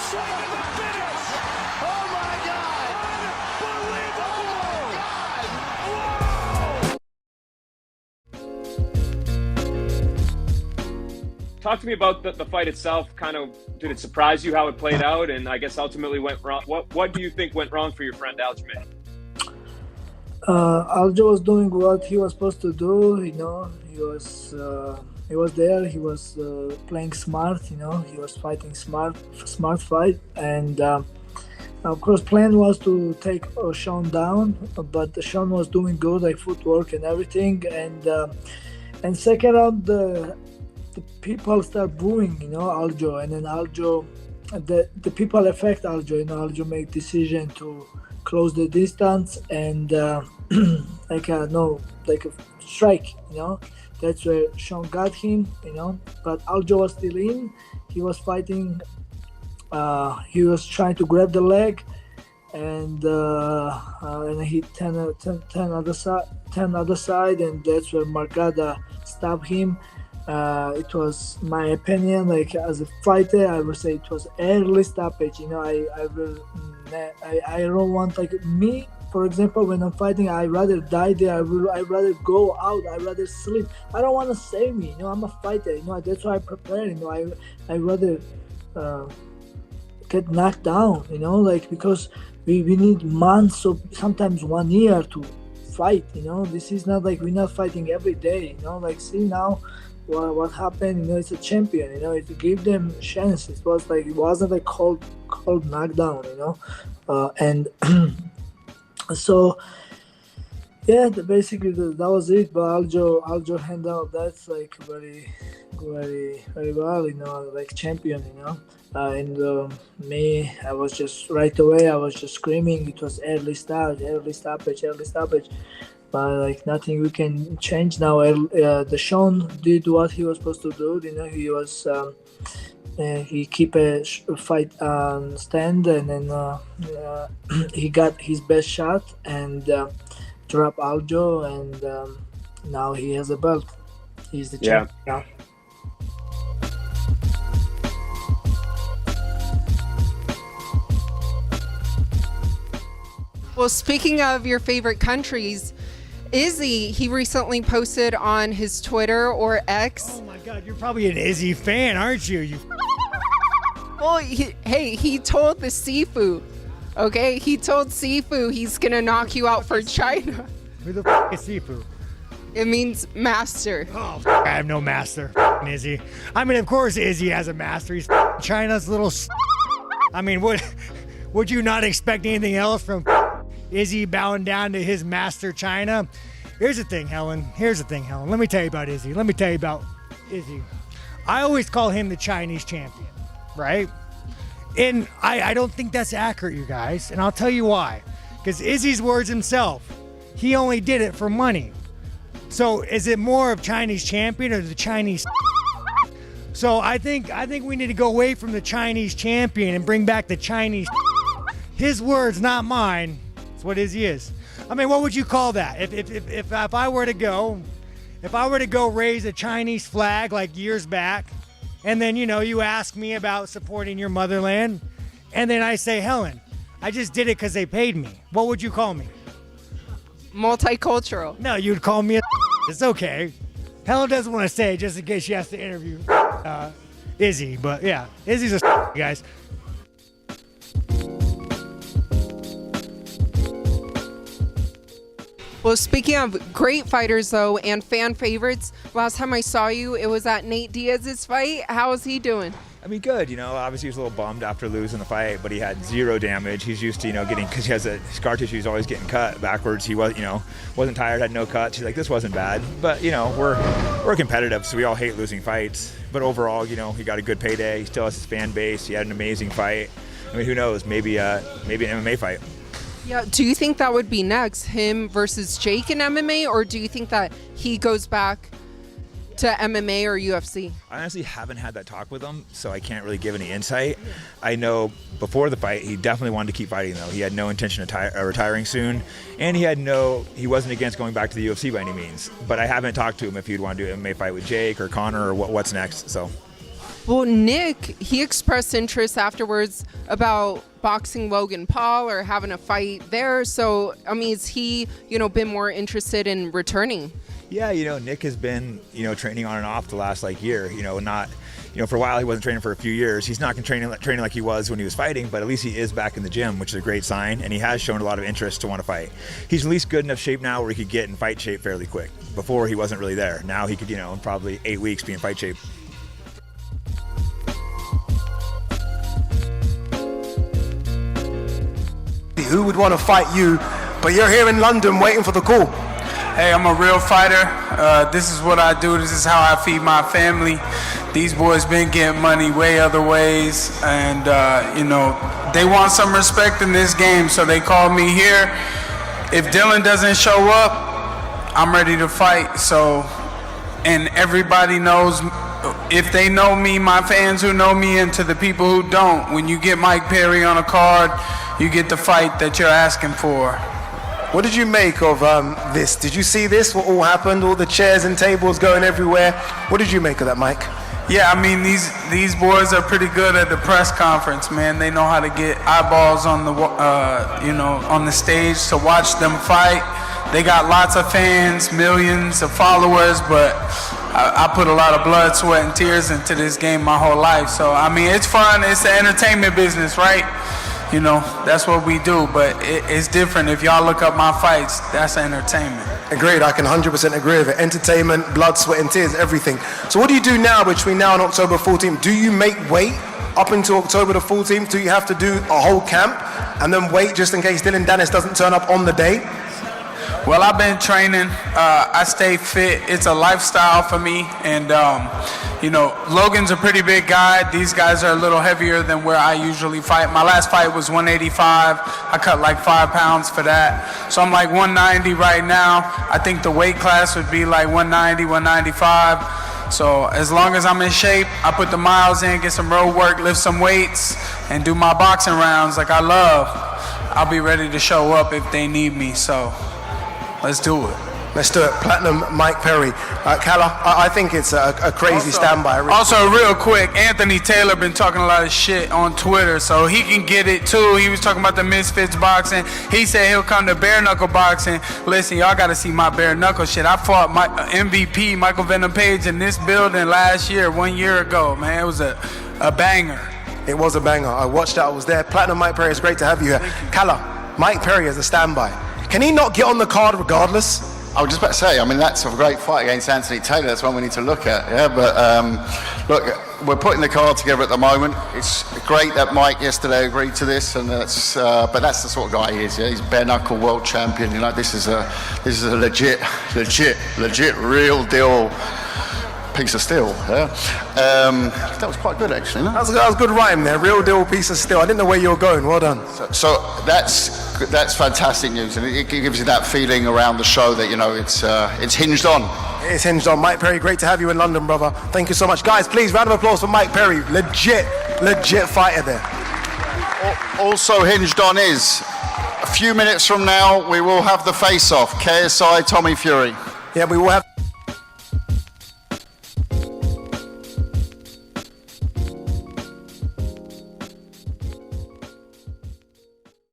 Straight to the finish. Oh my God. Unbelievable. Talk to me about the fight itself. Kind of, did it surprise you how it played out? And I guess ultimately went wrong. What do you think went wrong for your friend Aljamain? Aljo was doing what he was supposed to do. He was there. He was playing smart. He was fighting smart fight. And of course, plan was to take Sean down, but Sean was doing good, like footwork and everything. And second round, the people start booing, Aljo, and then Aljo, the people affect Aljo. Aljo make decision to close the distance and like a strike. That's where Sean got him. But Aljo was still in. He was fighting. He was trying to grab the leg, and he hit 10 other side, and that's where Margada stabbed him. It was my opinion, like as a fighter, I would say it was early stoppage. I don't want, like me, for example, when I'm fighting, I rather die there. I rather go out. I rather sleep. I don't want to save me. I'm a fighter. That's why I prepare. I rather get knocked down. Because we need months or sometimes 1 year to fight. This is not like we're not fighting every day. See now. What happened? It's a champion. It gave them chance. It wasn't like cold knockdown. And so yeah, basically that was it. But Aljo handled that's like very, very, very well. Like champion. And me, I was just right away. I was just screaming. It was early stoppage. But like nothing we can change now. The Sean did what he was supposed to do. He was he keep a fight stand, and then he got his best shot and dropped Aljo, and now he has a belt. He's the champion now. Well, speaking of your favorite countries, Izzy, he recently posted on his Twitter or X. Oh my God, you're probably an Izzy fan, aren't you? Well, he told the Sifu, okay? He told Sifu he's gonna knock you out for China. Who the f is Sifu? It means master. Oh, I have no master, Izzy. I mean, of course Izzy has a master. He's China's little I mean, would you not expect anything else from Izzy bowing down to his master China? Here's the thing, Helen. Let me tell you about Izzy. I always call him the Chinese champion, right? And I don't think that's accurate, you guys. And I'll tell you why. Because Izzy's words himself, he only did it for money. So is it more of Chinese champion or the Chinese? So I think we need to go away from the Chinese champion and bring back the Chinese. His words, not mine. That's what Izzy is. I mean, what would you call that? If I were to go raise a Chinese flag like years back, and then you ask me about supporting your motherland, and then I say, Helen, I just did it because they paid me. What would you call me? Multicultural. No, you'd call me a. It's okay. Helen doesn't want to say it just in case she has to interview Izzy, but yeah, Izzy's a guys. Well, speaking of great fighters, though, and fan favorites, last time I saw you, it was at Nate Diaz's fight. How is he doing? I mean, good. Obviously he was a little bummed after losing the fight, but he had zero damage. He's used to, getting, because he has a scar tissue, he's always getting cut backwards. He was, wasn't tired, had no cuts. He's like, this wasn't bad. But, we're competitive, so we all hate losing fights. But overall, he got a good payday. He still has his fan base. He had an amazing fight. I mean, who knows? Maybe an MMA fight. Yeah. Do you think that would be next, him versus Jake in MMA, or do you think that he goes back to MMA or UFC? I honestly haven't had that talk with him, so I can't really give any insight. I know before the fight, he definitely wanted to keep fighting, though. He had no intention of retiring soon, and he wasn't against going back to the UFC by any means. But I haven't talked to him if he'd want to do an MMA fight with Jake or Conor or what's next. So. Well, Nick, he expressed interest afterwards about boxing Logan Paul or having a fight there. So, I mean, is he, been more interested in returning? Yeah, Nick has been, training on and off the last year, not, for a while he wasn't training for a few years. He's not training like he was when he was fighting, but at least he is back in the gym, which is a great sign. And he has shown a lot of interest to want to fight. He's at least good enough shape now where he could get in fight shape fairly quick. Before he wasn't really there. Now he could, in probably 8 weeks be in fight shape. Who would want to fight you, but you're here in London waiting for the call? Hey, I'm a real fighter. This is what I do. This is how I feed my family. These boys been getting money way other ways, and they want some respect in this game, so they called me here. If Dylan doesn't show up, I'm ready to fight. So, and everybody knows, if they know me, my fans who know me, and to the people who don't, when you get Mike Perry on a card, you get the fight that you're asking for. What did you make of this? Did you see this, what all happened? All the chairs and tables going everywhere. What did you make of that, Mike? Yeah, I mean, these boys are pretty good at the press conference, man. They know how to get eyeballs on the, on the stage to watch them fight. They got lots of fans, millions of followers, but I put a lot of blood, sweat, and tears into this game my whole life. So, I mean, it's fun. It's the entertainment business, right? That's what we do, but it's different. If y'all look up my fights, that's entertainment. Agreed, I can 100% agree with it. Entertainment, blood, sweat, and tears, everything. So what do you do now between now and October 14th? Do you make weight up until October the 14th? Do you have to do a whole camp and then wait just in case Dylan Dennis doesn't turn up on the day? Well, I've been training. I stay fit. It's a lifestyle for me. And, Logan's a pretty big guy. These guys are a little heavier than where I usually fight. My last fight was 185. I cut 5 pounds for that. So I'm 190 right now. I think the weight class would be 190, 195. So as long as I'm in shape, I put the miles in, get some road work, lift some weights, and do my boxing rounds like I love. I'll be ready to show up if they need me. So let's do it. Let's do it. Platinum Mike Perry. Calla, I think it's a crazy standby. Also, real quick, Anthony Taylor been talking a lot of shit on Twitter, so he can get it too. He was talking about the Misfits boxing. He said he'll come to bare knuckle boxing. Listen, y'all got to see my bare knuckle shit. I fought my MVP, Michael Venom Page, in this building last year, 1 year ago, man. It was a banger. It was a banger. I watched that. I was there. Platinum Mike Perry, it's great to have you here. Calla, Mike Perry as a standby. Can he not get on the card regardless? I was just about to say, I mean, that's a great fight against Anthony Taylor. That's one we need to look at, yeah? But, look, we're putting the card together at the moment. It's great that Mike yesterday agreed to this, and that's, but that's the sort of guy he is, yeah? He's bare-knuckle world champion, This is a legit, real deal piece of steel, yeah? That was quite good, actually, no? That was a good rhyme there, real deal piece of steel. I didn't know where you were going, well done. So that's fantastic news, and it gives you that feeling around the show that, it's hinged on. It's hinged on. Mike Perry, great to have you in London, brother. Thank you so much. Guys, please, round of applause for Mike Perry. Legit fighter there. Also hinged on is, a few minutes from now, we will have the face-off, KSI Tommy Fury. Yeah, we will have